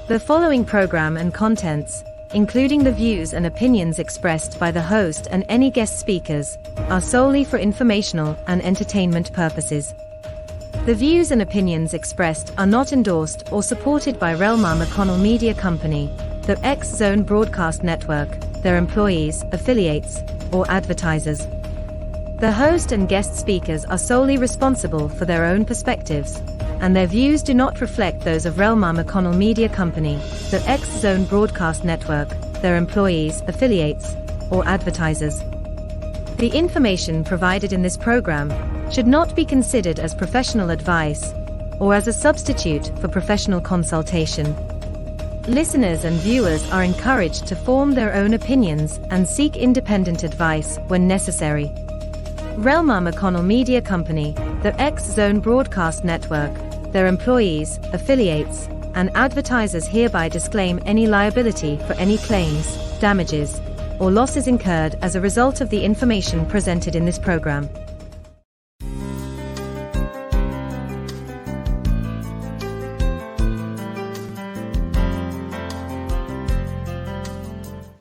The following program and contents, including the views and opinions expressed by the host and any guest speakers, are solely for informational and entertainment purposes. The views and opinions expressed are not endorsed or supported by Relmar McConnell Media Company, the X Zone Broadcast Network, their employees, affiliates, or advertisers. The host and guest speakers are solely responsible for their own perspectives, and their views do not reflect those of Relmar McConnell Media Company, the X Zone Broadcast Network, their employees, affiliates, or advertisers. The information provided in this program should not be considered as professional advice or as a substitute for professional consultation. Listeners and viewers are encouraged to form their own opinions and seek independent advice when necessary. Relmar McConnell Media Company, the X Zone Broadcast Network, their employees, affiliates, and advertisers hereby disclaim any liability for any claims, damages, or losses incurred as a result of the information presented in this program.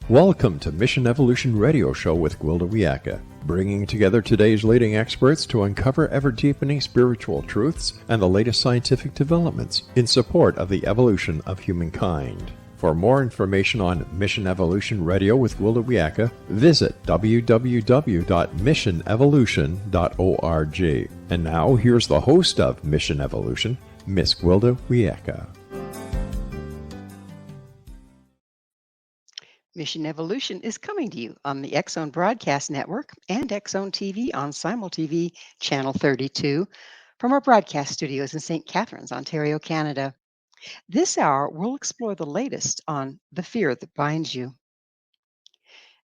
Welcome to Mission Evolution Radio Show with Gwilda Wiyaka, bringing together today's leading experts to uncover ever-deepening spiritual truths and the latest scientific developments in support of the evolution of humankind. For more information on Mission Evolution Radio with Gwilda Wiyaka, visit www.missionevolution.org. And now, here's the host of Mission Evolution, Miss Gwilda Wiyaka. Mission Evolution is coming to you on the X Zone Broadcast Network and X Zone TV on Simul TV Channel 32 from our broadcast studios in St. Catharines, Ontario, Canada. This hour, we'll explore the latest on the fear that binds you.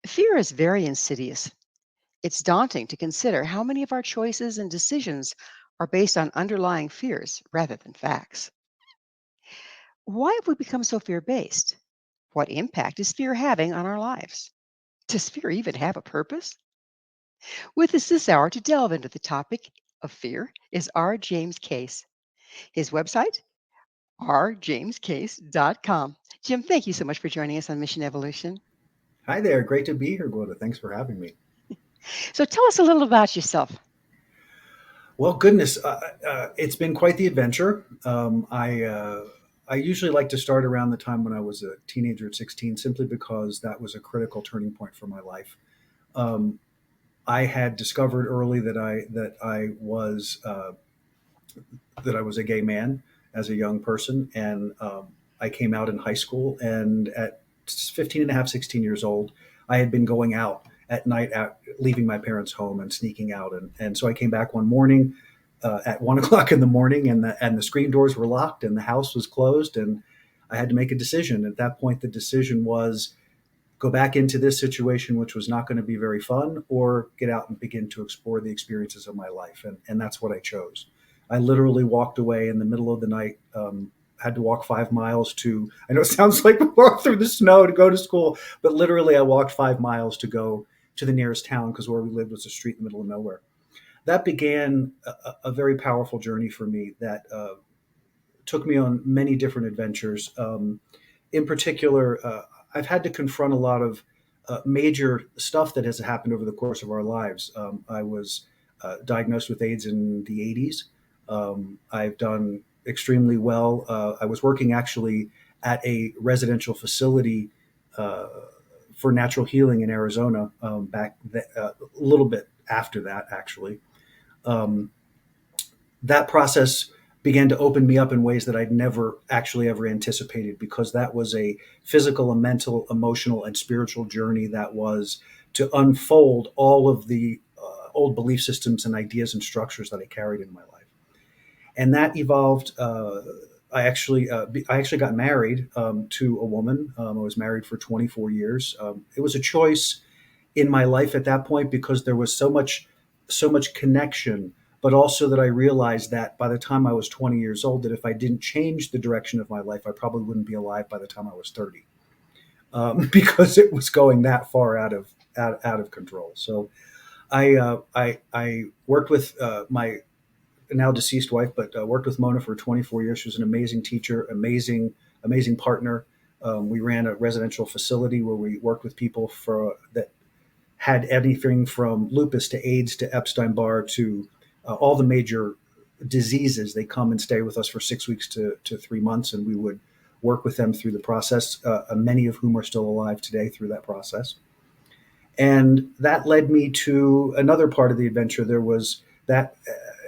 Fear is very insidious. It's daunting to consider how many of our choices and decisions are based on underlying fears rather than facts. Why have we become so fear-based? What impact is fear having on our lives? Does fear even have a purpose? With us this hour to delve into the topic of fear is R. James Case. His website, rjamescase.com. Jim, thank you so much for joining us on Mission Evolution. Hi there. Great to be here, Gwilda. Thanks for having me. So tell us a little about yourself. Well, goodness, it's been quite the adventure. I usually like to start around the time when I was a teenager at 16, simply because that was a critical turning point for my life. I had discovered early that I was a gay man as a young person, and I came out in high school. And at 15 and a half, 16 years old, I had been going out at night, leaving my parents' home and sneaking out. And so I came back one morning. At 1 o'clock in the morning, and the screen doors were locked and the house was closed, and I had to make a decision. At that point, the decision was go back into this situation, which was not going to be very fun, or get out and begin to explore the experiences of my life. And that's what I chose. I literally walked away in the middle of the night, had to walk 5 miles to, I know it sounds like we walked through the snow to go to school, but literally I walked 5 miles to go to the nearest town, because where we lived was a street in the middle of nowhere. That began a very powerful journey for me that took me on many different adventures. In particular, I've had to confront a lot of major stuff that has happened over the course of our lives. I was diagnosed with AIDS in the 80s. I've done extremely well. I was working actually at a residential facility for natural healing in Arizona back a little bit after that, actually. That process began to open me up in ways that I'd never actually ever anticipated, because that was a physical and mental, emotional, and spiritual journey that was to unfold all of the old belief systems and ideas and structures that I carried in my life. And that evolved. I actually got married to a woman. I was married for 24 years. It was a choice in my life at that point, because there was so much connection, but also that I realized that by the time I was 20 years old, that if I didn't change the direction of my life, I probably wouldn't be alive by the time I was 30, because it was going that far out of control. So I worked with my now deceased wife, but worked with Mona for 24 years. She was an amazing teacher, amazing amazing partner. We ran a residential facility where we worked with people that had anything from lupus to AIDS to Epstein-Barr to all the major diseases. They come and stay with us for 6 weeks to 3 months, and we would work with them through the process, many of whom are still alive today through that process. And that led me to another part of the adventure. There was that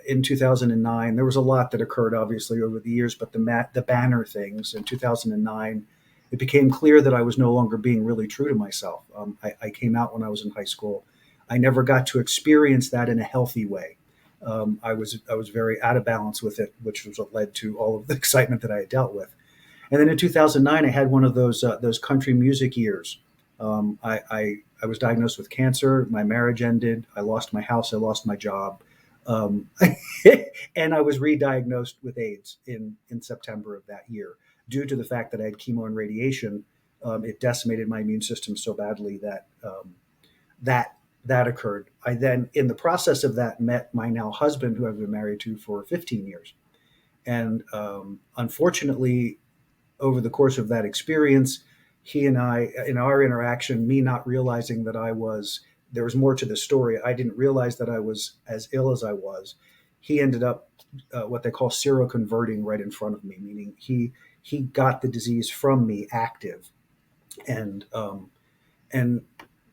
in 2009, there was a lot that occurred, obviously, over the years, but the banner things in 2009, it became clear that I was no longer being really true to myself. I came out when I was in high school. I never got to experience that in a healthy way. I was very out of balance with it, which was what led to all of the excitement that I had dealt with. And then in 2009, I had one of those country music years. I was diagnosed with cancer. My marriage ended. I lost my house. I lost my job. And I was re-diagnosed with AIDS in September of that year. Due to the fact that I had chemo and radiation, it decimated my immune system so badly that occurred. I then, in the process of that, met my now husband, who I've been married to for 15 years. And unfortunately, over the course of that experience, he and I, in our interaction, me not realizing that there was more to the story. I didn't realize that I was as ill as I was. He ended up what they call seroconverting right in front of me, meaning he got the disease from me active. And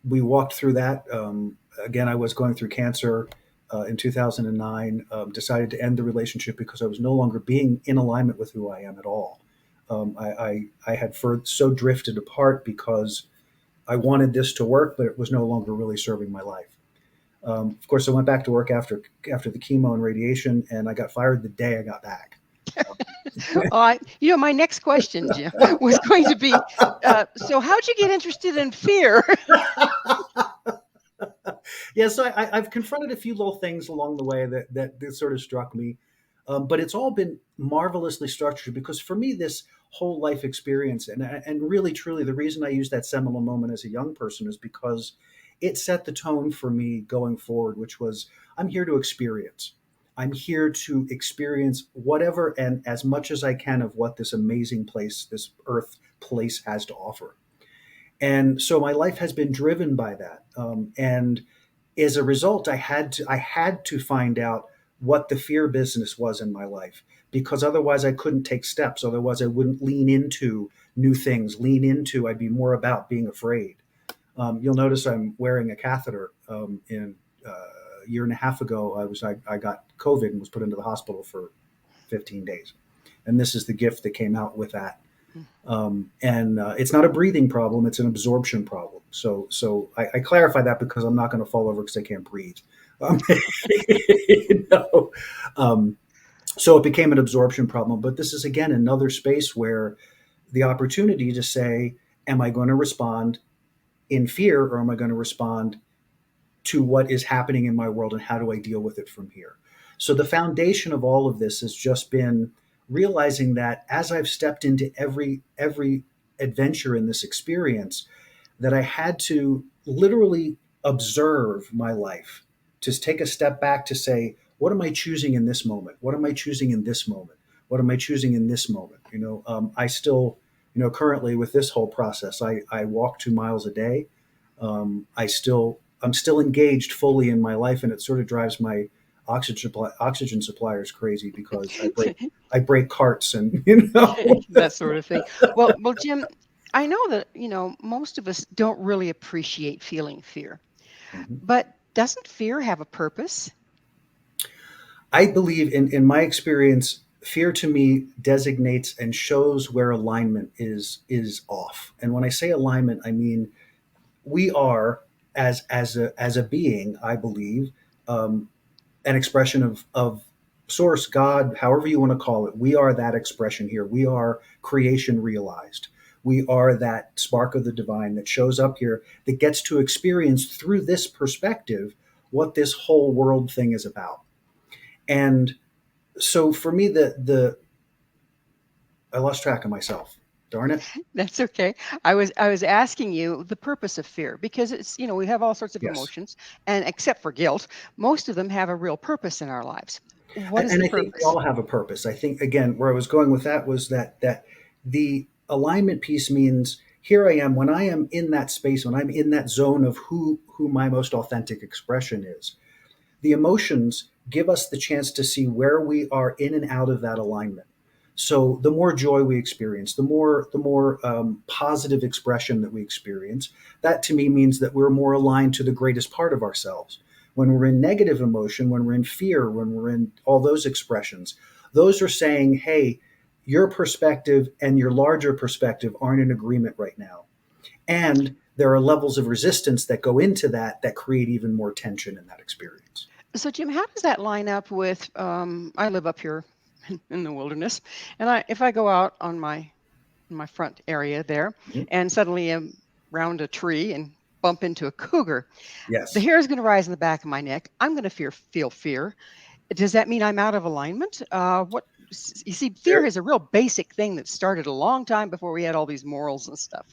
we walked through that. Again, I was going through cancer in 2009, decided to end the relationship because I was no longer being in alignment with who I am at all. I had so drifted apart because I wanted this to work, but it was no longer really serving my life. Of course, I went back to work after the chemo and radiation, and I got fired the day I got back. My next question, Jim, was going to be, so how'd you get interested in fear? Yeah, so I've confronted a few little things along the way that sort of struck me, but it's all been marvelously structured because for me, this whole life experience, and really, truly, the reason I use that seminal moment as a young person is because it set the tone for me going forward, which was, I'm here to experience. I'm here to experience whatever and as much as I can of what this amazing place, this earth place has to offer. And so my life has been driven by that. And as a result, I had to find out what the fear business was in my life, because otherwise I couldn't take steps. Otherwise I wouldn't lean into new things, I'd be more about being afraid. You'll notice I'm wearing a catheter. In a year and a half ago, I got COVID and was put into the hospital for 15 days. And this is the gift that came out with that. And it's not a breathing problem; it's an absorption problem. So I clarify that because I'm not going to fall over because I can't breathe. So it became an absorption problem. But this is again another space where the opportunity to say, "Am I going to respond in fear, or am I going to respond to what is happening in my world, and how do I deal with it from here?" So the foundation of all of this has just been realizing that as I've stepped into every adventure in this experience, that I had to literally observe my life, to take a step back to say, what am I choosing in this moment? What am I choosing in this moment? What am I choosing in this moment? I still, currently with this whole process, I walk 2 miles a day. I'm still engaged fully in my life, and it sort of drives my oxygen suppliers crazy because I break carts and that sort of thing. Well, Jim, I know that most of us don't really appreciate feeling fear, but doesn't fear have a purpose? I believe in my experience, fear to me designates and shows where alignment is off. And when I say alignment, I mean we are as a being, I believe, an expression of source, God, however you want to call it. We are that expression here. We are creation realized. We are that spark of the divine that shows up here, that gets to experience through this perspective what this whole world thing is about. And so for me, I lost track of myself. Darn it. That's okay. I was asking you the purpose of fear, because it's, we have all sorts of emotions, and except for guilt, most of them have a real purpose in our lives. What is the purpose? I think they all have a purpose. I think, again, where I was going with that was that the alignment piece means here I am when I am in that space, when I'm in that zone of who my most authentic expression is. The emotions give us the chance to see where we are in and out of that alignment. So the more joy we experience, the more positive expression that we experience, that to me means that we're more aligned to the greatest part of ourselves. When we're in negative emotion, when we're in fear, when we're in all those expressions, those are saying, hey, your perspective and your larger perspective aren't in agreement right now. And there are levels of resistance that go into that create even more tension in that experience. So, Jim, how does that line up with? I live up here in the wilderness, and if I go out on my front area there, Mhm. and suddenly I'm round a tree and bump into a cougar, the Yes. hair is going to rise in the back of my neck. I'm going to feel fear. Does that mean I'm out of alignment? You see, fear There, is a real basic thing that started a long time before we had all these morals and stuff.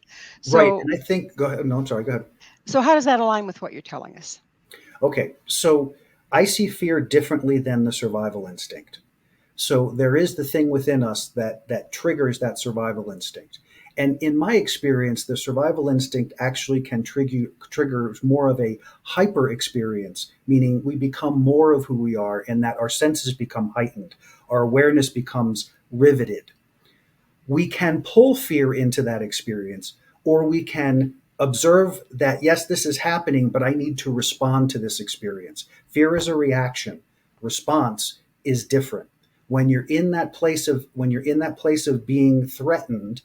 right. So, And I think, go ahead. No, I'm sorry. Go ahead. so how does that align with what you're telling us? Okay. So I see fear differently than the survival instinct. So there is the thing within us that triggers that survival instinct. And in my experience, the survival instinct actually can trigger more of a hyper experience, meaning we become more of who we are and that our senses become heightened, our awareness becomes riveted. We can pull fear into that experience, or we can observe that, yes, this is happening, but I need to respond to this experience. Fear is a reaction. Response is different. When you're in that place of being threatened,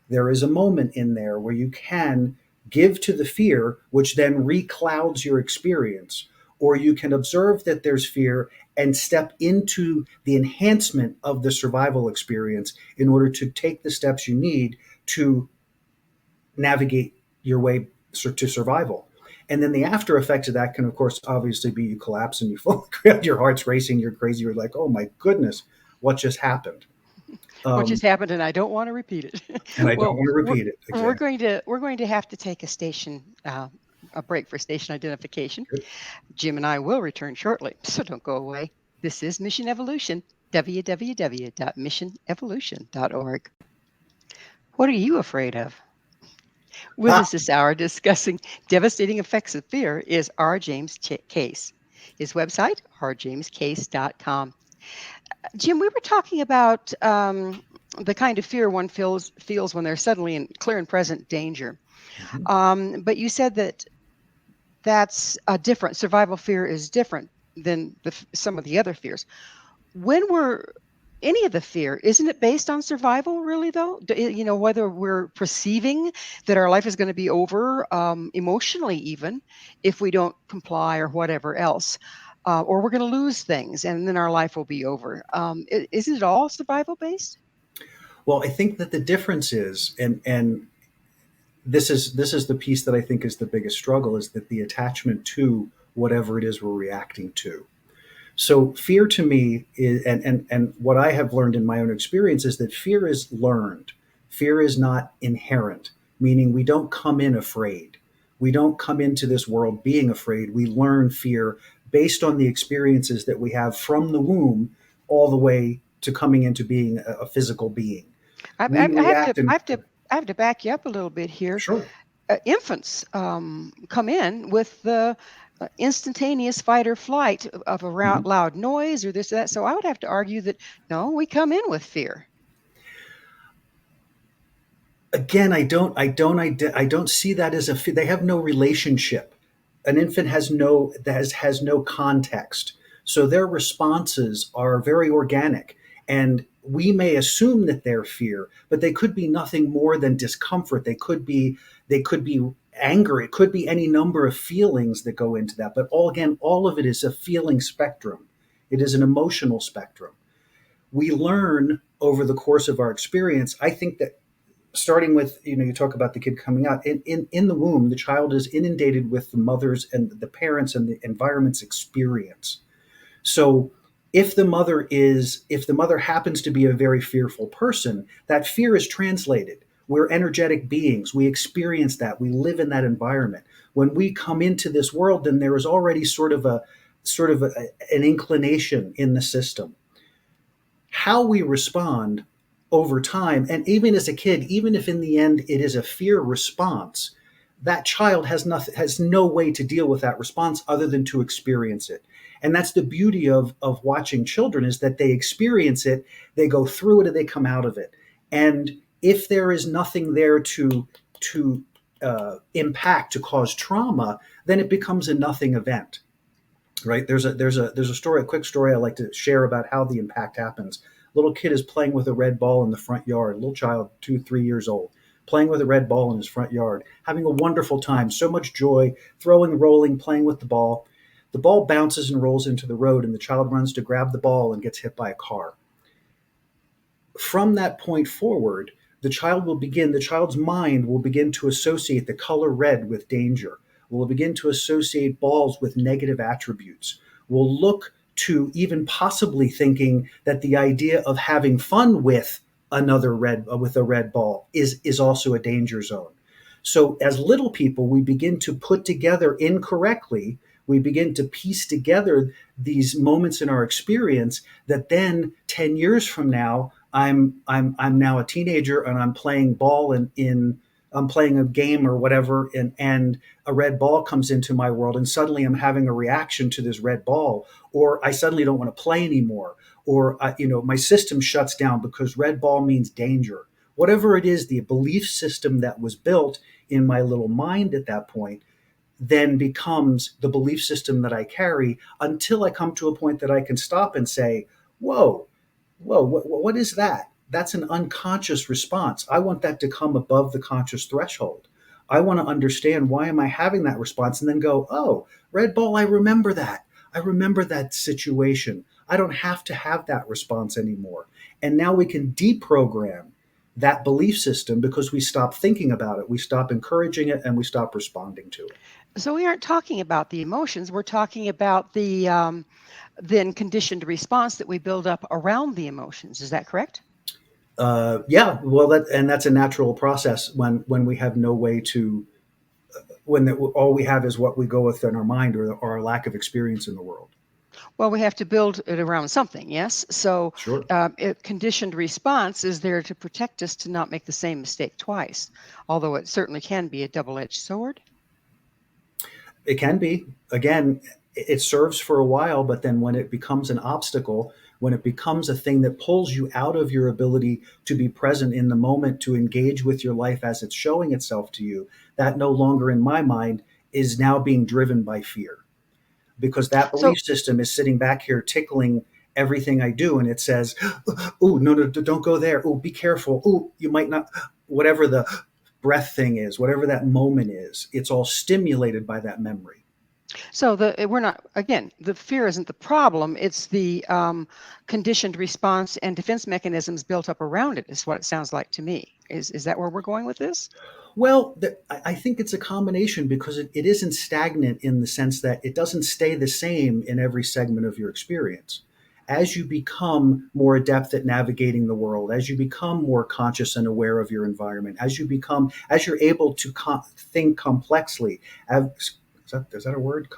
there is a moment in there where you can give to the fear, which then reclouds your experience, or you can observe that there's fear and step into the enhancement of the survival experience in order to take the steps you need to navigate your way to survival. And then the after effect of that can, of course, obviously be you collapse and you fall, your heart's racing, you're crazy, you're like, oh my goodness, what just happened? What just Um, happened, and I don't want to repeat it. and I don't Well, want to repeat it. Exactly. we're going to have to take a break for station identification. Good. Jim and I will return shortly, so don't go away. This is Mission Evolution, www.missionevolution.org. What are you afraid of? With Ah, us this hour discussing devastating effects of fear is R. James Case. His website, rjamescase.com. Jim, we were talking about the kind of fear one feels when they're suddenly in clear and present danger. mhm. But you said that that's a different survival fear is different than some of the other fears. When we're any of the fear, isn't it based on survival really though? Whether we're perceiving that our life is going to be over emotionally, even if we don't comply or whatever else, or we're going to lose things and then our life will be over. Is it all survival based? Well, I think that the difference is, and this is the piece that I think is the biggest struggle, is that the attachment to whatever it is we're reacting to. So fear to me is, and what I have learned in my own experience is that fear is learned. Fear is not inherent, meaning we don't come in afraid. We don't come into this world being afraid. We learn fear based on the experiences that we have from the womb all the way to coming into being a physical being. I, We I, I have to react I and have to I have to back you up a little bit here. sure. Infants come in with the instantaneous fight or flight of a Mhm. loud noise or this or that. So I would have to argue that no, we come in with fear. Again, I don't see that as they have no relationship. An infant has no context, so their responses are very organic, and we may assume that they're fear, but they could be nothing more than discomfort. They could be anger. It could be any number of feelings that go into that. But all of it is a feeling spectrum. It is an emotional spectrum. We learn over the course of our experience. I think that starting with, you talk about the kid coming out in the womb, the child is inundated with the mother's and the parents and the environment's experience. So if the mother happens to be a very fearful person, that fear is translated. We're energetic beings, we experience that, we live in that environment. When we come into this world, then there is already an inclination in the system. How we respond over time, and even as a kid, even if in the end it is a fear response, that child has no way to deal with that response other than to experience it. And that's the beauty of watching children, is that they experience it, they go through it, and they come out of it. And if there is nothing there to impact, to cause trauma, then it becomes a nothing event, right? There's a story, a quick story I like to share about how the impact happens. A little kid is playing with a red ball in the front yard. A little child, 2, 3 years old, playing with a red ball in his front yard, having a wonderful time, so much joy, throwing, rolling, playing with the ball. The ball bounces and rolls into the road, and the child runs to grab the ball and gets hit by a car. From that point forward, the child's mind will begin to associate the color red with danger, will begin to associate balls with negative attributes, will look to even possibly thinking that the idea of having fun with with a red ball is also a danger zone. So as little people, we begin to put together incorrectly, we begin to piece together these moments in our experience that then 10 years from now, I'm now a teenager and I'm playing ball in I'm playing a game or whatever, and a red ball comes into my world, and suddenly I'm having a reaction to this red ball, or I suddenly don't want to play anymore, or my system shuts down because red ball means danger. Whatever it is, the belief system that was built in my little mind at that point then becomes the belief system that I carry until I come to a point that I can stop and say, whoa, what is that? That's an unconscious response. I want that to come above the conscious threshold. I want to understand, why am I having that response, and then go, oh, red ball, I remember that. I remember that situation. I don't have to have that response anymore. And now we can deprogram that belief system because we stop thinking about it, we stop encouraging it, and we stop responding to it. So we aren't talking about the emotions. We're talking about the then conditioned response that we build up around the emotions. Is that correct? Yeah, well, that's a natural process when we have no way to, all we have is what we go with in our mind, or our lack of experience in the world. Well, we have to build it around something, yes? So Sure. conditioned response is there to protect us to not make the same mistake twice, although it certainly can be a double-edged sword. It can be. Again, it serves for a while, but then when it becomes an obstacle, when it becomes a thing that pulls you out of your ability to be present in the moment, to engage with your life as it's showing itself to you, that no longer, in my mind, is now being driven by fear. Because that So belief system is sitting back here tickling everything I do, and it says, oh, no, don't go there. Oh, be careful. Oh, you might not, whatever the breath thing is, whatever that moment is, it's all stimulated by that memory. So we're not, again, the fear isn't the problem. It's the conditioned response and defense mechanisms built up around it, is what it sounds like to me. Is that where we're going with this? Well, I think it's a combination, because it isn't stagnant in the sense that it doesn't stay the same in every segment of your experience. As you become more adept at navigating the world, as you become more conscious and aware of your environment, as you're able to think complexly, is that a word?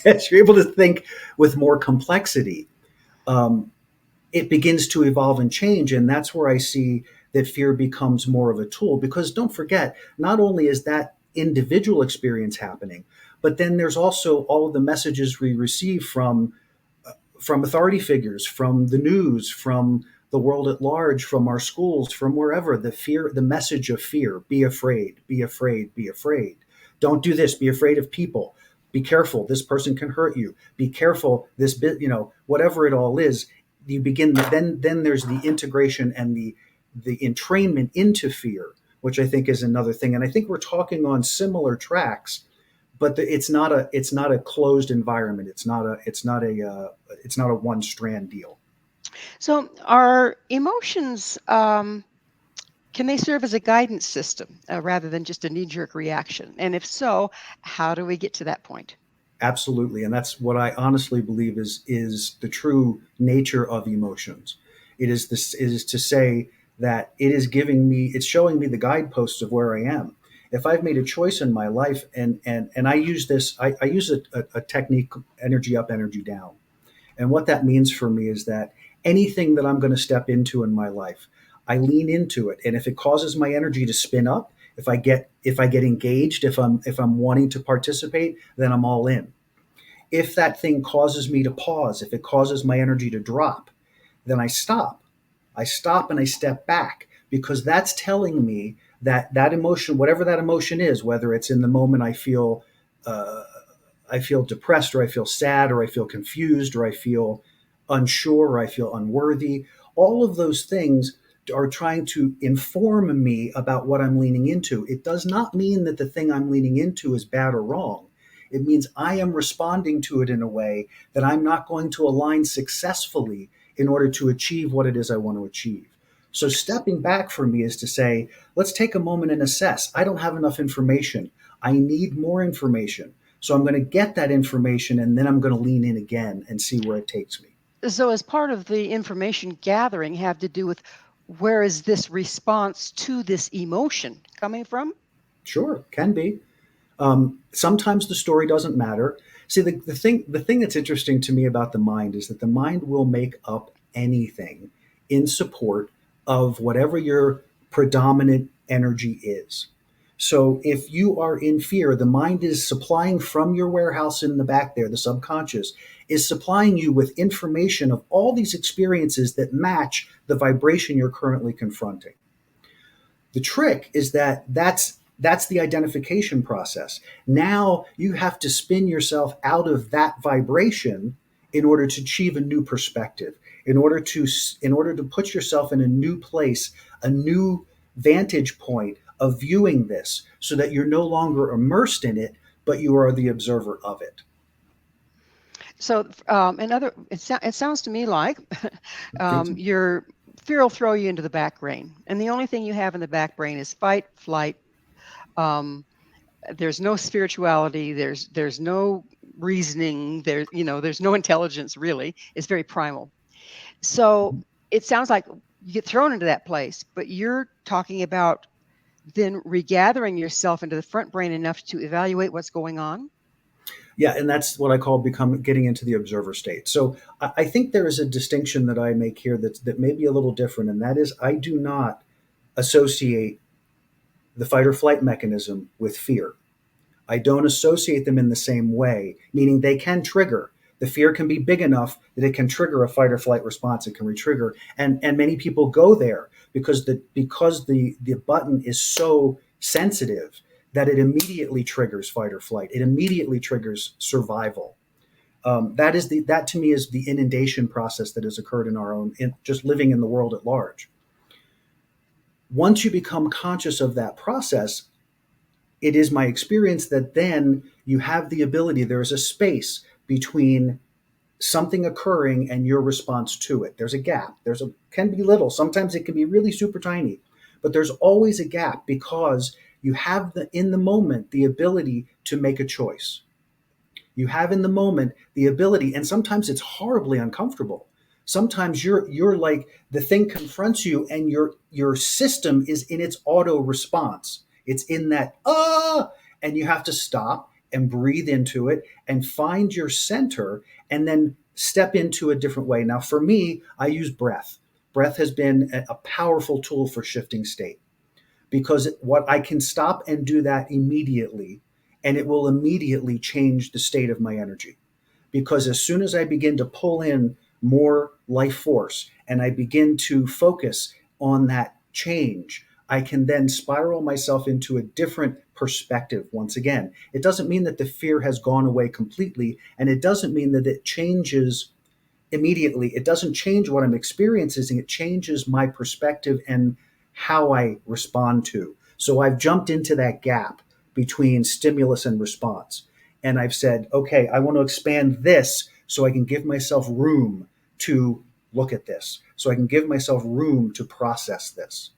As you're able to think with more complexity, it begins to evolve and change. And that's where I see that fear becomes more of a tool, because don't forget, not only is that individual experience happening, but then there's also all of the messages we receive from authority figures, from the news, from the world at large, from our schools, from wherever. The message of fear: be afraid, be afraid, be afraid. Don't do this. Be afraid of people. Be careful. This person can hurt you. Be careful. This bit, whatever it all is, you begin. Then there's the integration and the entrainment into fear, which I think is another thing. And I think we're talking on similar tracks, but it's not a closed environment. It's not a one strand deal. So our emotions, can they serve as a guidance system rather than just a knee-jerk reaction? And if so, how do we get to that point? Absolutely. And that's what I honestly believe is the true nature of emotions. It is to say that it's showing me the guideposts of where I am. If I've made a choice in my life, and I use this, I use a technique, energy up, energy down. And what that means for me is that anything that I'm going to step into in my life, I lean into it. And if it causes my energy to spin up, if I get engaged, if I'm wanting to participate, then I'm all in. If that thing causes me to pause, if it causes my energy to drop, then I stop. I stop and I step back, because that's telling me that that emotion, whatever that emotion is, whether it's in the moment uh, I feel depressed, or I feel sad, or I feel confused, or I feel unsure, or I feel unworthy, all of those things are trying to inform me about what I'm leaning into. It does not mean that the thing I'm leaning into is bad or wrong. It means I am responding to it in a way that I'm not going to align successfully in order to achieve what it is I want to achieve. So stepping back for me is to say, let's take a moment and assess. I don't have enough information. I need more information. So I'm going to get that information, and then I'm going to lean in again and see where it takes me. So as part of the information gathering have to do with, where is this response to this emotion coming from? Sure, can be. Sometimes the story doesn't matter. See, the thing that's interesting to me about the mind is that the mind will make up anything in support of whatever your predominant energy is. So if you are in fear, the mind is supplying from your warehouse in the back there, the subconscious is supplying you with information of all these experiences that match the vibration you're currently confronting. The trick is that that's the identification process. Now you have to spin yourself out of that vibration in order to achieve a new perspective, in order to put yourself in a new place, a new vantage point of viewing this, so that you're no longer immersed in it, but you are the observer of it. So it sounds to me like your fear will throw you into the back brain, and the only thing you have in the back brain is fight, flight. There's no spirituality. There's no reasoning. There's no intelligence really. It's very primal. So it sounds like you get thrown into that place, but you're talking about then regathering yourself into the front brain enough to evaluate what's going on. Yeah, and that's what I call getting into the observer state. So I think there is a distinction that I make here that may be a little different, and that is I do not associate the fight or flight mechanism with fear. I don't associate them in the same way, meaning they can trigger. The fear can be big enough that it can trigger a fight or flight response. It can retrigger, and many people go there because the button is so sensitive that it immediately triggers fight or flight. It immediately triggers survival. That to me is the inundation process that has occurred in just living in the world at large. Once you become conscious of that process, it is my experience that then you have the ability, there is a space between something occurring and your response to it. There's a gap. Can be little. Sometimes it can be really super tiny, but there's always a gap because you have in the moment the ability to make a choice. You have in the moment the ability, and sometimes it's horribly uncomfortable. Sometimes you're like the thing confronts you, and your system is in its auto response. It's in that and you have to stop and breathe into it and find your center, and then step into a different way. Now, for me, I use breath. Breath has been a powerful tool for shifting state, because what I can stop and do that immediately, and it will immediately change the state of my energy. Because as soon as I begin to pull in more life force and I begin to focus on that change, I can then spiral myself into a different perspective once again. It doesn't mean that the fear has gone away completely, and it doesn't mean that it changes immediately. It doesn't change what I'm experiencing. It changes my perspective and how I respond to. So I've jumped into that gap between stimulus and response. And I've said, okay, I want to expand this so I can give myself room to look at this. So I can give myself room to process this.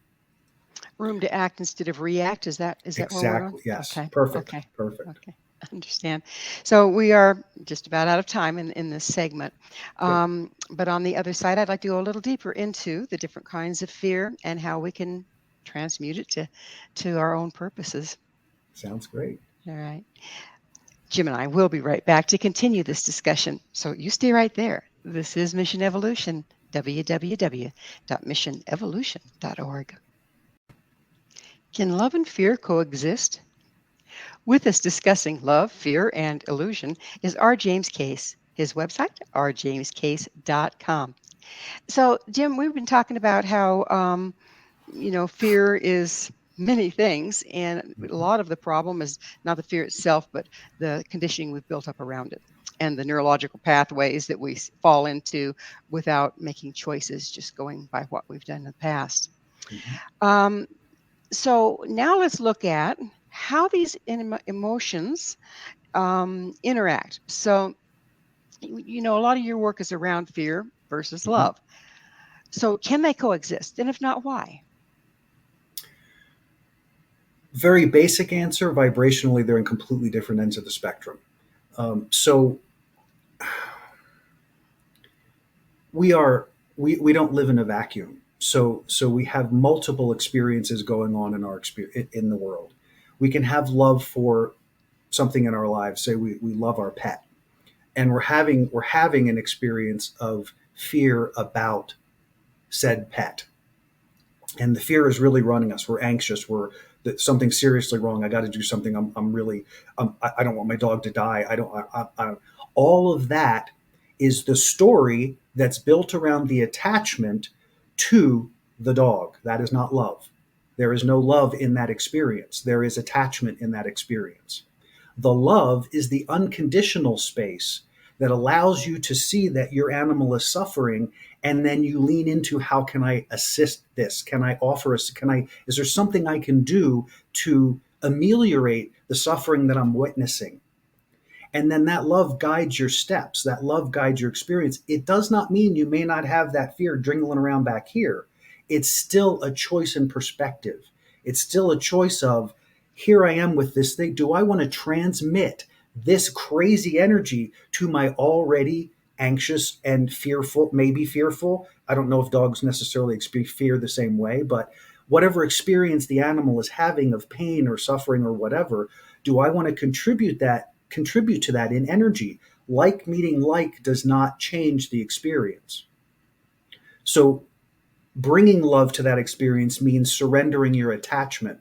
Room to act instead of react. Is that exactly? Where we're on? Yes. Okay. Perfect. Okay. Perfect. Okay. I understand. So we are just about out of time in this segment. But on the other side, I'd like to go a little deeper into the different kinds of fear and how we can transmute it to our own purposes. Sounds great. All right. Jim and I will be right back to continue this discussion. So you stay right there. This is Mission Evolution. www.missionevolution.org. Can love and fear coexist? With us discussing love, fear, and illusion is R. James Case. His website, rjamescase.com. So, Jim, we've been talking about how, fear is many things, and a lot of the problem is not the fear itself, but the conditioning we've built up around it and the neurological pathways that we fall into without making choices, just going by what we've done in the past. Um, so now let's look at how these emotions interact. So, a lot of your work is around fear versus love. So can they coexist? And if not, why? Very basic answer, vibrationally, they're in completely different ends of the spectrum. So we don't live in a vacuum. So we have multiple experiences going on in in the world. We can have love for something in our lives. Say we love our pet, and we're having an experience of fear about said pet, and the fear is really running us. We're anxious. We're that something's seriously wrong. I got to do something. I'm really. I don't want my dog to die. All of that is the story that's built around the attachment to the dog. That is not love. There is no love in that experience. There is attachment in that experience. The love is the unconditional space that allows you to see that your animal is suffering, and then you lean into, how can I assist this? Can I offer us? Is there something I can do to ameliorate the suffering that I'm witnessing? And then that love guides your steps. That love guides your experience. It does not mean you may not have that fear jingling around back here. It's still a choice in perspective. It's still a choice of, here I am with this thing. Do I want to transmit this crazy energy to my already anxious and fearful, maybe fearful? I don't know if dogs necessarily experience fear the same way, but whatever experience the animal is having of pain or suffering or whatever, do I want to contribute to that in energy? Like meeting like does not change the experience. So bringing love to that experience means surrendering your attachment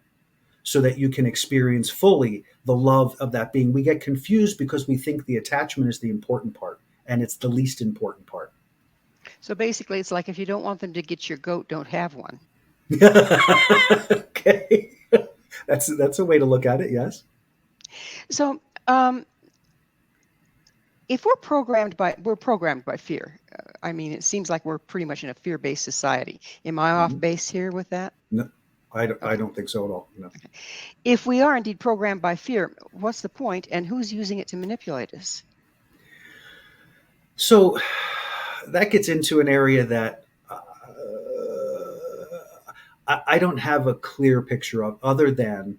so that you can experience fully the love of that being. We get confused because we think the attachment is the important part, and it's the least important part. So basically, it's like, if you don't want them to get your goat, don't have one. Okay. That's a way to look at it, yes. So if we're programmed by fear. It seems like we're pretty much in a fear-based society. Am I off base here with that? No, I don't think so at all. No. Okay. If we are indeed programmed by fear, what's the point, and who's using it to manipulate us? So that gets into an area that I don't have a clear picture of, other than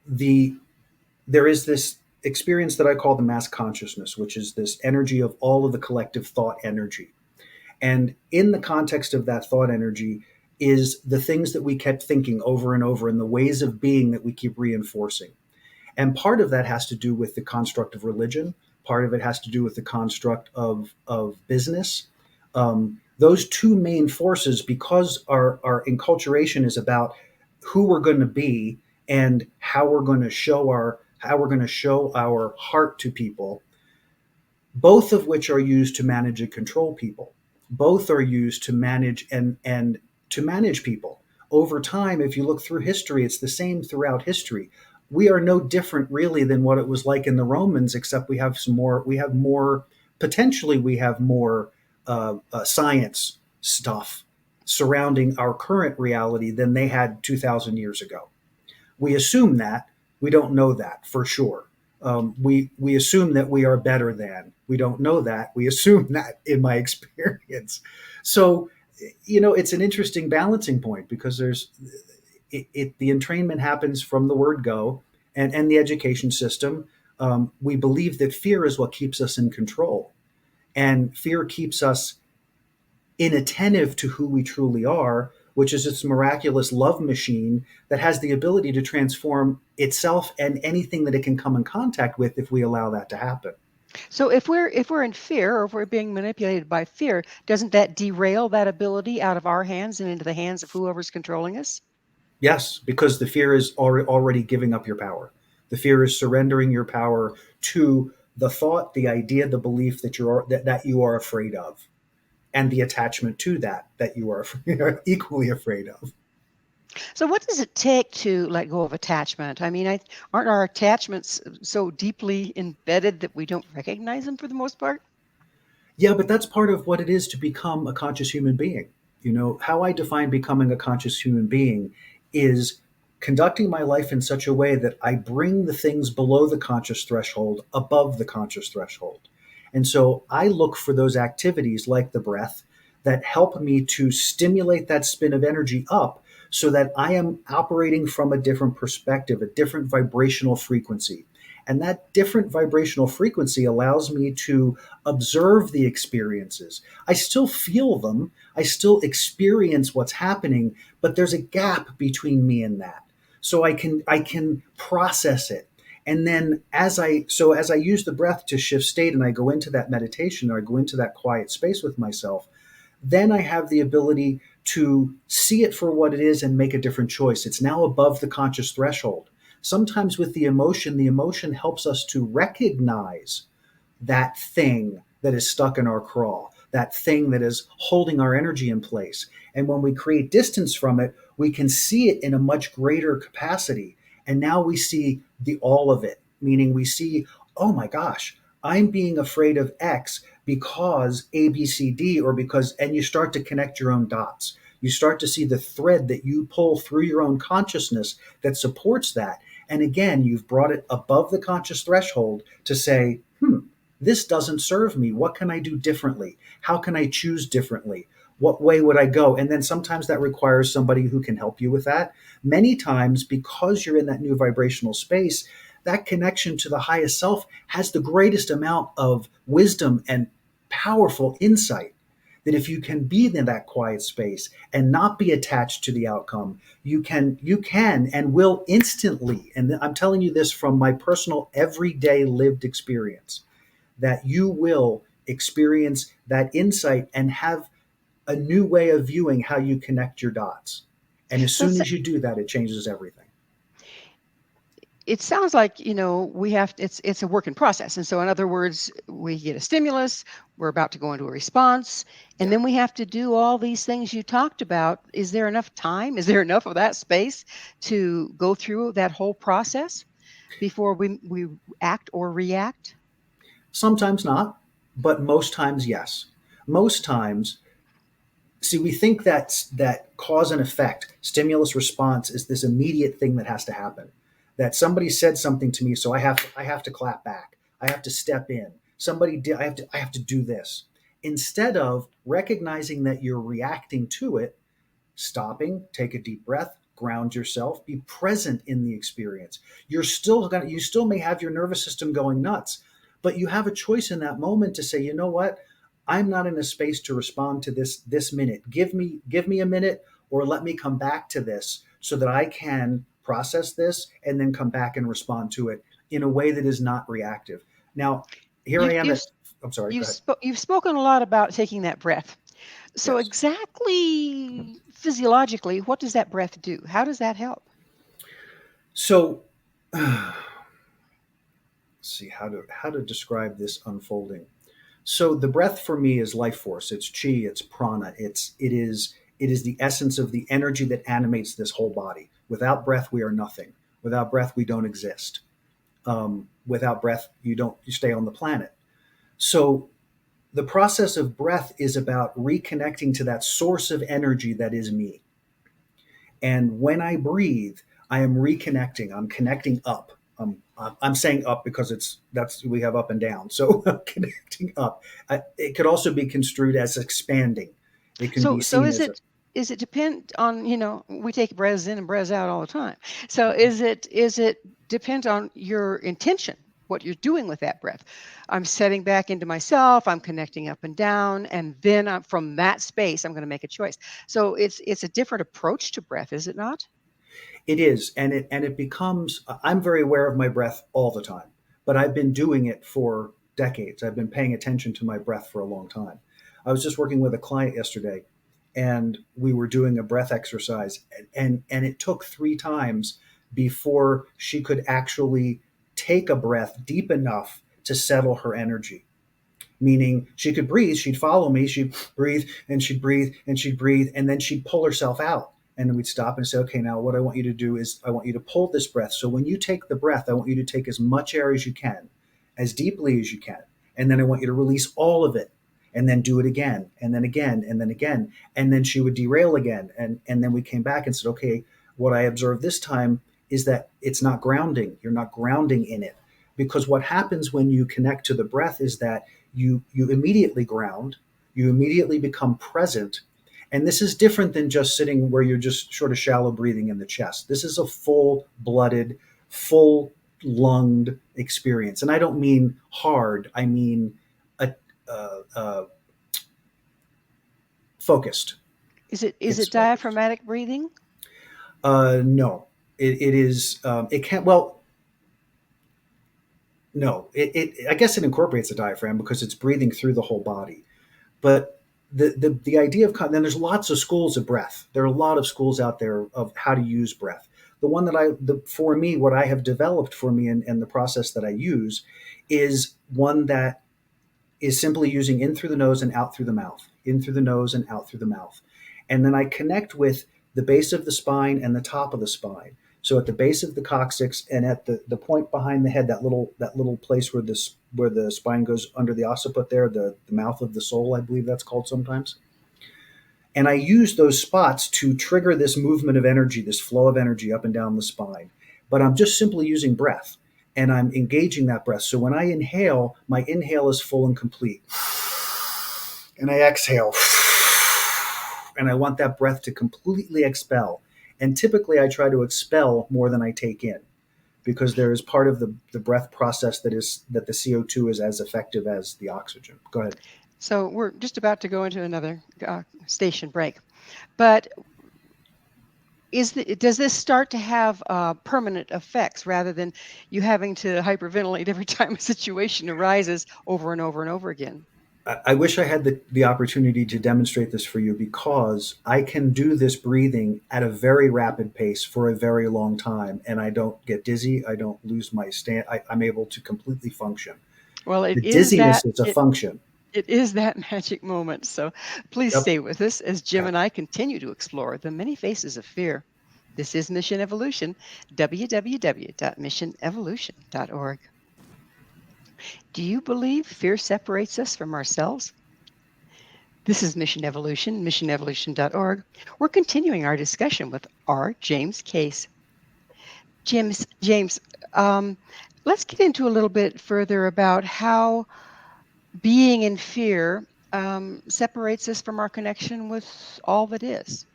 there is this experience that I call the mass consciousness, which is this energy of all of the collective thought energy. And in the context of that thought energy is the things that we kept thinking over and over, and the ways of being that we keep reinforcing. And part of that has to do with the construct of religion. Part of it has to do with the construct of business. Those two main forces, because our enculturation is about who we're going to be and how we're going to show our heart to people, both of which are used to manage and control people. Both are used to manage and to manage people. Over time, if you look through history, it's the same throughout history. We are no different really than what it was like in the Romans, except we have more science stuff surrounding our current reality than they had 2,000 years ago. We assume that. We don't know that for sure. We assume that we are better than. We don't know that. We assume that, in my experience. So, it's an interesting balancing point, because the entrainment happens from the word go, and the education system. We believe that fear is what keeps us in control, and fear keeps us inattentive to who we truly are, which is its miraculous love machine that has the ability to transform itself and anything that it can come in contact with if we allow that to happen. So if we're in fear, or if we're being manipulated by fear, doesn't that derail that ability out of our hands and into the hands of whoever's controlling us? Yes, because the fear is already giving up your power. The fear is surrendering your power to the thought, the idea, the belief that you are afraid of, and the attachment to that you are equally afraid of. So what does it take to let go of attachment? I mean, aren't our attachments so deeply embedded that we don't recognize them for the most part? Yeah, but that's part of what it is to become a conscious human being. You know, how I define becoming a conscious human being is conducting my life in such a way that I bring the things below the conscious threshold above the conscious threshold. And so I look for those activities like the breath that help me to stimulate that spin of energy up so that I am operating from a different perspective, a different vibrational frequency. And that different vibrational frequency allows me to observe the experiences. I still feel them, I still experience what's happening, but there's a gap between me and that. So I can process it. And then as I use the breath to shift state and I go into that meditation or I go into that quiet space with myself, then I have the ability to see it for what it is and make a different choice. It's now above the conscious threshold. Sometimes with the emotion helps us to recognize that thing that is stuck in our craw, that thing that is holding our energy in place. And when we create distance from it, we can see it in a much greater capacity. And now we see the all of it, meaning we see, oh my gosh, I'm being afraid of X because A, B, C, D, or because, and you start to connect your own dots. You start to see the thread that you pull through your own consciousness that supports that. And again, you've brought it above the conscious threshold to say, this doesn't serve me. What can I do differently? How can I choose differently? What way would I go? And then sometimes that requires somebody who can help you with that. Many times, because you're in that new vibrational space, that connection to the highest self has the greatest amount of wisdom and powerful insight. That if you can be in that quiet space and not be attached to the outcome, you can and will instantly, and I'm telling you this from my personal everyday lived experience, that you will experience that insight and have a new way of viewing how you connect your dots. And as So soon as you do that, it changes everything. it sounds like, we have, it's a work in process. And so in other words, we get a stimulus, we're about to go into a response, and Yeah. then we have to do all these things you talked about. Is there enough time? Is there enough of that space to go through that whole process before we act or react? Sometimes not, but most times, yes. Most times, see, we think that cause and effect, stimulus response is this immediate thing that has to happen. That somebody said something to me, so I have to clap back. I have to step in. Somebody did I have to do this. Instead of recognizing that you're reacting to it, stopping, take a deep breath, ground yourself, be present in the experience. You still may have your nervous system going nuts, but you have a choice in that moment to say, you know what? I'm not in a space to respond to this minute. Give me a minute, or let me come back to this so that I can process this and then come back and respond to it in a way that is not reactive. Now, here I You've am you've at I'm sorry, go you've ahead. you've spoken a lot about taking that breath. So Yes. exactly physiologically, what does that breath do? How does that help? So see how to describe this unfolding. So the breath for me is life force. It's chi. It's prana. It is the essence of the energy that animates this whole body. Without breath, we are nothing. Without breath, we don't exist. Without breath, you stay on the planet. So the process of breath is about reconnecting to that source of energy that is me. And when I breathe, I am reconnecting. I'm connecting up. I'm saying up because that's we have up and down. So I'm connecting up. It could also be construed as expanding. It can be So seen is as a it depend on, we take breaths in and breaths out all the time. So is it depend on your intention, what you're doing with that breath? I'm setting back into myself, I'm connecting up and down, and then from that space, I'm going to make a choice. So it's a different approach to breath, is it not? it is, and it becomes. I'm very aware of my breath all the time, but I've been doing it for decades. I've been paying attention to my breath for a long time. I was just working with a client yesterday, and we were doing a breath exercise, and it took 3 times before she could actually take a breath deep enough to settle her energy. Meaning she could breathe, she'd follow me, she'd breathe and she'd breathe and she'd breathe, and then she'd pull herself out. And then we'd stop and say, okay, now what I want you to do is I want you to pull this breath. So when you take the breath, I want you to take as much air as you can, as deeply as you can. And then I want you to release all of it, and then do it again, and then again, and then again. And then she would derail again. And then we came back and said, okay, what I observed this time is that it's not grounding. You're not grounding in it. Because what happens when you connect to the breath is that you immediately ground, you immediately become present. And this is different than just sitting where you're just sort of shallow breathing in the chest. This is a full-blooded, full-lunged experience. And I don't mean hard, I mean focused. Is it diaphragmatic breathing? No, it is. It can't. Well, no. I guess it incorporates the diaphragm because it's breathing through the whole body. But the idea of then there's lots of schools of breath. There are a lot of schools out there of how to use breath. The one that for me, what I have developed for me and the process that I use is one that is simply using in through the nose and out through the mouth, in through the nose and out through the mouth. And then I connect with the base of the spine and the top of the spine. So at the base of the coccyx and at the point behind the head, that little place where the spine goes under the occiput there, the mouth of the soul, I believe that's called sometimes. And I use those spots to trigger this movement of energy, this flow of energy up and down the spine. But I'm just simply using breath, and I'm engaging that breath. So when I inhale, my inhale is full and complete. And I exhale. And I want that breath to completely expel. And typically I try to expel more than I take in, because there is part of the breath process that the CO2 is as effective as the oxygen. Go ahead. So we're just about to go into another station break. But does this start to have permanent effects rather than you having to hyperventilate every time a situation arises over and over and over again? I wish I had the opportunity to demonstrate this for you, because I can do this breathing at a very rapid pace for a very long time, and I don't get dizzy. I don't lose my stand. I'm able to completely function. Well, the dizziness is a function. It is that magic moment. So please stay with us as Jim and I continue to explore the many faces of fear. This is Mission Evolution, www.missionevolution.org. Do you believe fear separates us from ourselves? This is Mission Evolution, missionevolution.org. We're continuing our discussion with R. James Case. James, let's get into a little bit further about how being in fear separates us from our connection with all that is.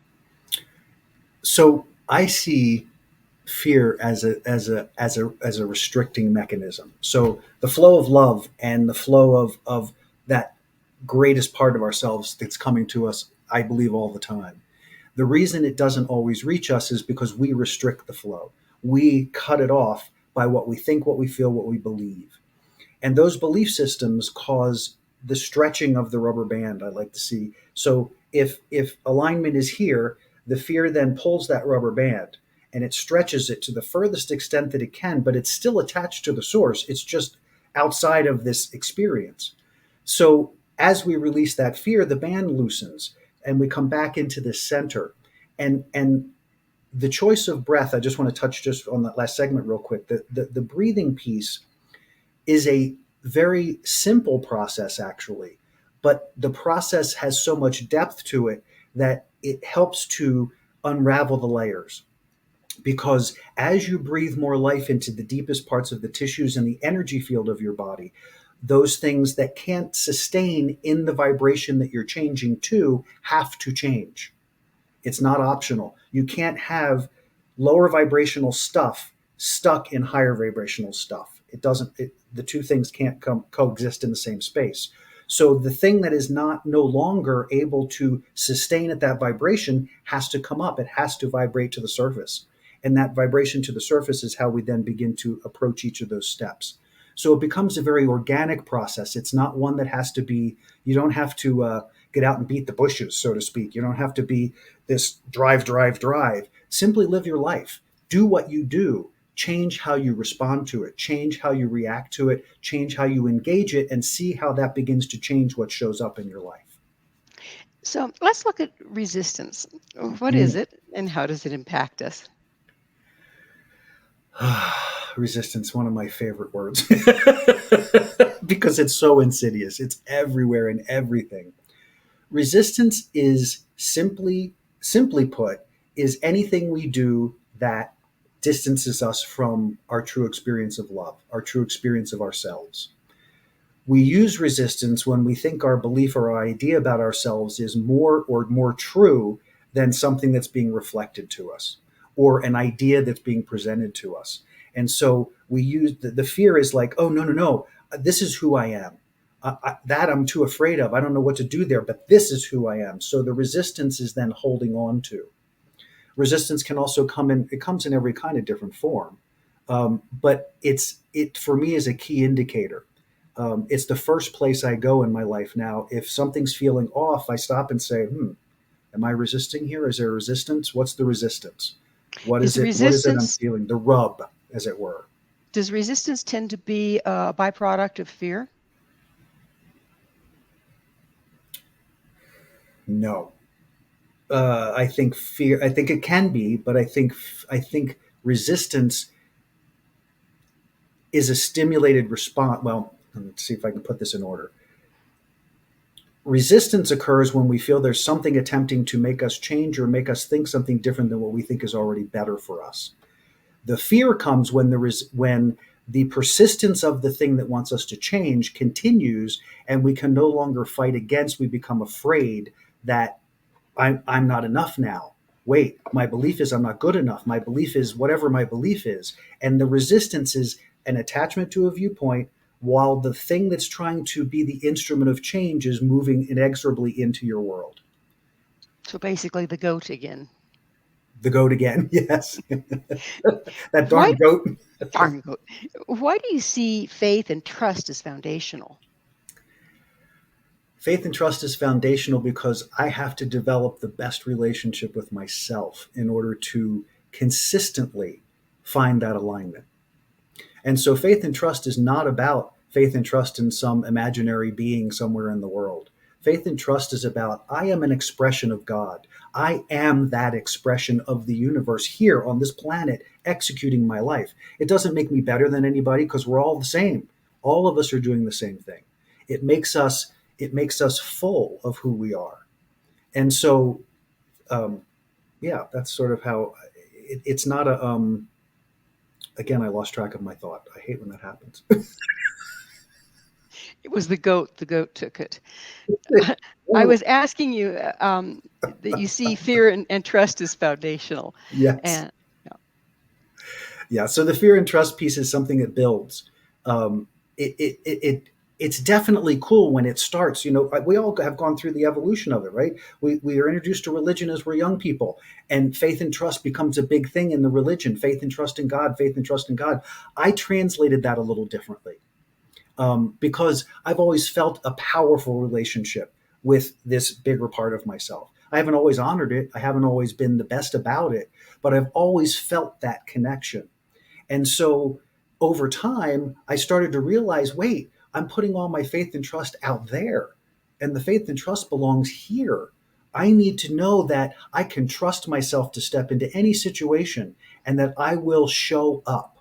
So I see fear as a restricting mechanism. So the flow of love and the flow of that greatest part of ourselves that's coming to us, I believe, all the time. The reason it doesn't always reach us is because we restrict the flow. We cut it off by what we think, what we feel, what we believe. And those belief systems cause the stretching of the rubber band, I like to see. So if alignment is here, the fear then pulls that rubber band and it stretches it to the furthest extent that it can, but it's still attached to the source. It's just outside of this experience. So as we release that fear, the band loosens and we come back into the center. And the choice of breath, I just want to touch just on that last segment real quick. The breathing piece is a very simple process, actually, but the process has so much depth to it that it helps to unravel the layers. Because as you breathe more life into the deepest parts of the tissues and the energy field of your body, those things that can't sustain in the vibration that you're changing to have to change. It's not optional. You can't have lower vibrational stuff stuck in higher vibrational stuff. The two things can't coexist in the same space. So the thing that is no longer able to sustain at that vibration has to come up. It has to vibrate to the surface. And that vibration to the surface is how we then begin to approach each of those steps. So it becomes a very organic process. It's not one that has to be, you don't have to get out and beat the bushes, so to speak. You don't have to be this drive, drive, drive. Simply live your life. Do what you do. Change how you respond to it. Change how you react to it. Change how you engage it, and see how that begins to change what shows up in your life. So let's look at resistance. What is it and how does it impact us? Resistance, one of my favorite words, because it's so insidious. It's everywhere in everything. Resistance is simply put, is anything we do that distances us from our true experience of love, our true experience of ourselves. We use resistance when we think our belief or our idea about ourselves is more true than something that's being reflected to us, or an idea that's being presented to us. And so we use the fear is like, oh, no, this is who I am. That I'm too afraid of. I don't know what to do there, but this is who I am. So the resistance is then holding on to. Resistance can also it comes in every kind of different form. But it for me is a key indicator. It's the first place I go in my life now. If something's feeling off, I stop and say, am I resisting here? Is there resistance? What's the resistance? What is it? What is it I'm feeling? The rub, as it were. Does resistance tend to be a byproduct of fear? No. I think it can be, but I think resistance is a stimulated response. Well, let's see if I can put this in order. Resistance occurs when we feel there's something attempting to make us change or make us think something different than what we think is already better for us. The fear comes when the persistence of the thing that wants us to change continues, and we can no longer fight against. We become afraid that I'm not enough now. Wait, my belief is I'm not good enough. My belief is whatever my belief is. And the resistance is an attachment to a viewpoint, while the thing that's trying to be the instrument of change is moving inexorably into your world. So basically the goat again. The goat again, yes. That darn goat. Darn goat. Why do you see faith and trust as foundational? Faith and trust is foundational because I have to develop the best relationship with myself in order to consistently find that alignment. And so faith and trust is not about faith and trust in some imaginary being somewhere in the world. Faith and trust is about, I am an expression of God. I am that expression of the universe here on this planet, executing my life. It doesn't make me better than anybody because we're all the same. All of us are doing the same thing. It makes us full of who we are. And so, that's sort of how it's not a, again, I lost track of my thought. I hate when that happens. It was the goat. The goat took it. I was asking you that you see fear and trust as foundational. Yes. And, yeah. So the fear and trust piece is something that builds. It's definitely cool when it starts. We all have gone through the evolution of it, right? We are introduced to religion as we're young people, and faith and trust becomes a big thing in the religion. Faith and trust in God, faith and trust in God. I translated that a little differently because I've always felt a powerful relationship with this bigger part of myself. I haven't always honored it. I haven't always been the best about it, but I've always felt that connection. And so over time, I started to realize, wait, I'm putting all my faith and trust out there, and the faith and trust belongs here. I need to know that I can trust myself to step into any situation and that I will show up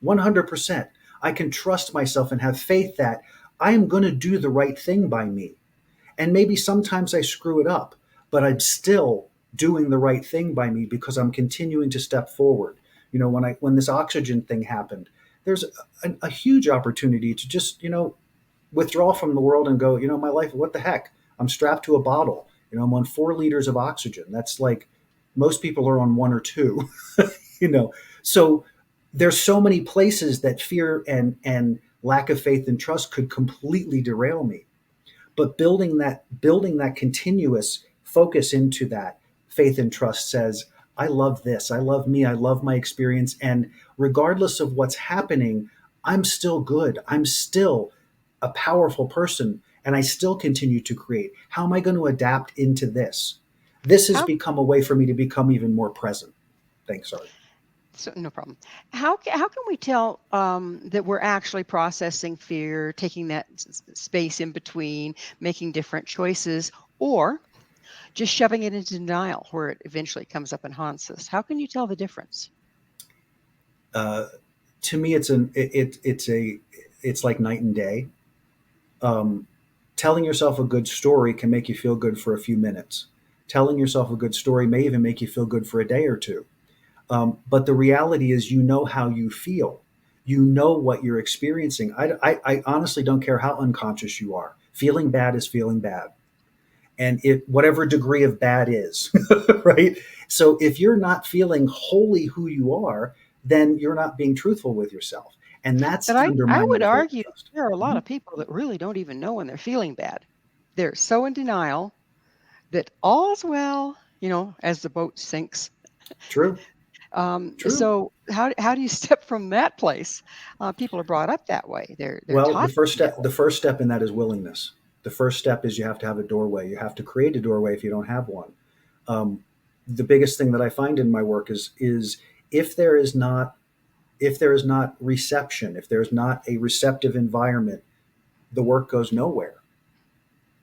100%. I can trust myself and have faith that I am going to do the right thing by me. And maybe sometimes I screw it up, but I'm still doing the right thing by me because I'm continuing to step forward. When this oxygen thing happened, there's a huge opportunity to just, withdraw from the world and go, my life, what the heck? I'm strapped to a bottle. I'm on 4 liters of oxygen. That's like most people are on 1 or 2, So there's so many places that fear and lack of faith and trust could completely derail me. But building that continuous focus into that faith and trust says, I love this. I love me. I love my experience. And regardless of what's happening, I'm still good. I'm still a powerful person, and I still continue to create. How am I going to adapt into this? This has How become a way for me to become even more present. Thanks, sorry. So no problem. How can we tell that we're actually processing fear, taking that space in between, making different choices, or just shoving it into denial where it eventually comes up and haunts us? How can you tell the difference? Uh, to me, it's like night and day. Um, Telling yourself a good story can make you feel good for a few minutes. Telling yourself a good story may even make you feel good for a day or two. But the reality is, you know how you feel. You know what you're experiencing. I honestly don't care how unconscious you are. Feeling bad is feeling bad. And whatever degree of bad is, right? So if you're not feeling wholly who you are, then you're not being truthful with yourself. And that's But I undermining would the faith argue trust. there are a lot Mhm. of people that really don't even know when they're feeling bad. They're so in denial that all's well, as the boat sinks. True, true. So how do you step from that place? People are brought up that way. They're Well, taught to be that way. the first step in that is willingness. The first step is you have to have a doorway. You have to create a doorway if you don't have one. Um, the biggest thing that I find in my work is if there is not if there is not reception, if there's not a receptive environment, the work goes nowhere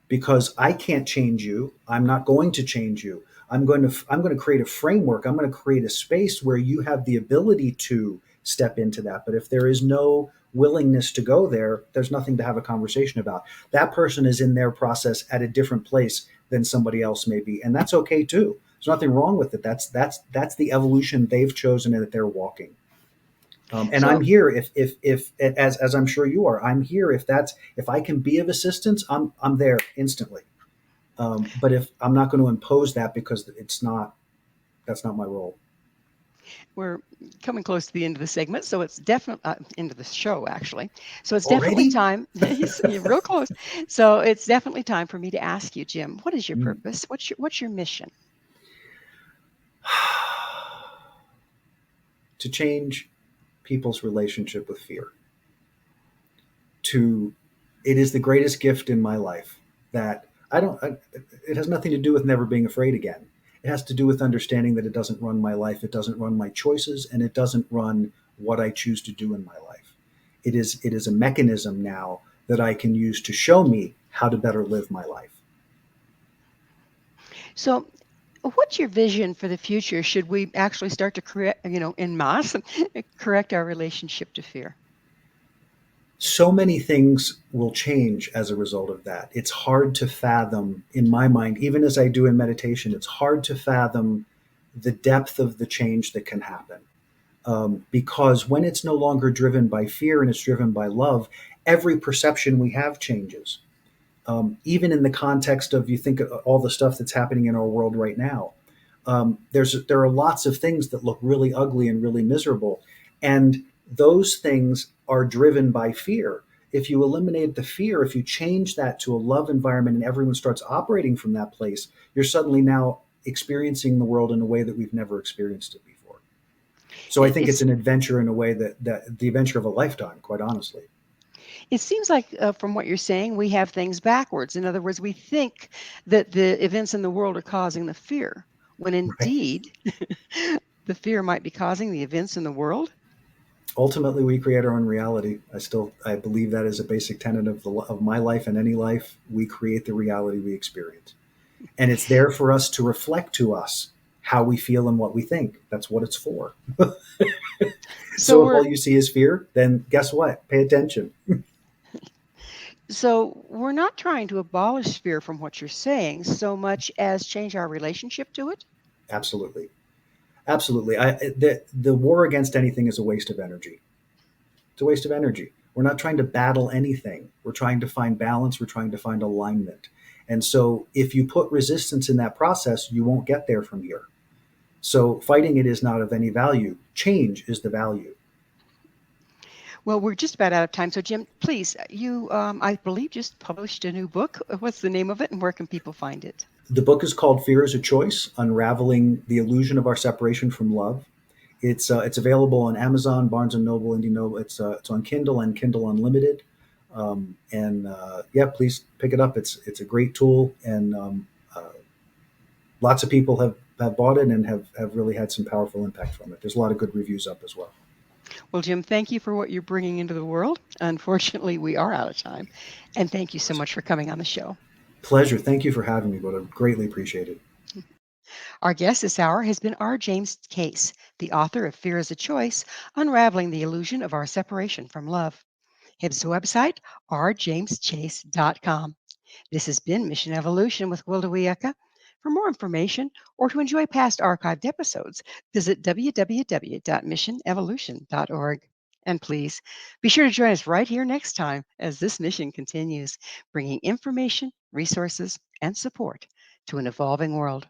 because I can't change you. I'm not going to change you. I'm going to create a framework. I'm going to create a space where you have the ability to step into that. But if there is no willingness to go there, there's nothing to have a conversation about. That person is in their process at a different place than somebody else may be, and that's okay too. There's nothing wrong with it. That's the evolution they've chosen and that they're walking. And I'm So here if as I'm sure you are. I'm here if I can be of assistance. I'm there instantly. But if I'm not going to impose that because that's not my role. we're coming close to the end of the segment, so it's definitely end of the show actually. So it's definitely Already? time. You're real close. So it's definitely time for me to ask you, Jim, what is your Mm. purpose? What's your mission? To change people's relationship with fear. To It is the greatest gift in my life that it has nothing to do with never being afraid again. It has to do with understanding that it doesn't run my life, it doesn't run my choices, and it doesn't run what I choose to do in my life. It is a mechanism now that I can use to show me how to better live my life. So what's your vision for the future? Should we actually start to correct, en masse, correct our relationship to fear? So many things will change as a result of that. It's hard to fathom in my mind, even as I do in meditation, it's hard to fathom the depth of the change that can happen. Because when it's no longer driven by fear and it's driven by love, every perception we have changes. Even in the context of, you think of all the stuff that's happening in our world right now, there are lots of things that look really ugly and really miserable, and those things are driven by fear. If you eliminate the fear, if you change that to a love environment and everyone starts operating from that place, you're suddenly now experiencing the world in a way that we've never experienced it before. So I It, think it's it's, an adventure in a way that the adventure of a lifetime, quite honestly. it seems like from what you're saying, we have things backwards. In other words, we think that the events in the world are causing the fear, when Right. indeed the fear might be causing the events in the world. Ultimately, we create our own reality. I believe that is a basic tenet of my life and any life. We create the reality we experience, and it's there for us to reflect to us how we feel and what we think. That's what it's for. So So if we're all you see is fear, then guess what? Pay attention. so we're not trying to abolish fear from what you're saying so much as change our relationship to it. Absolutely, absolutely. The war against anything is a waste of energy. It's a waste of energy. We're not trying to battle anything. We're trying to find balance. We're trying to find alignment. And so if you put resistance in that process, you won't get there from here. So fighting it is not of any value. Change is the value. Well, we're just about out of time. So, Jim, please, you, I believe, just published a new book. What's the name of it, and where can people find it? The book is called Fear is a Choice: Unraveling the Illusion of Our Separation from Love. It's available on Amazon, Barnes and Noble, Indie Noble. It's on Kindle and Kindle Unlimited. Yeah, please pick it up. It's a great tool, and lots of people have bought it and have really had some powerful impact from it. There's a lot of good reviews up as well. Well, Jim, thank you for what you're bringing into the world. Unfortunately, we are out of time. And thank you so much for coming on the show. Pleasure. Thank you for having me, but I greatly appreciate it. Our guest this hour has been R. James Case, the author of Fear is a Choice, Unraveling the Illusion of Our Separation from Love. His website, rjameschase.com. This has been Mission Evolution with Gwilda Wiyaka. For more information or to enjoy past archived episodes, visit www.missionevolution.org. And please be sure to join us right here next time as this mission continues, bringing information, resources, and support to an evolving world.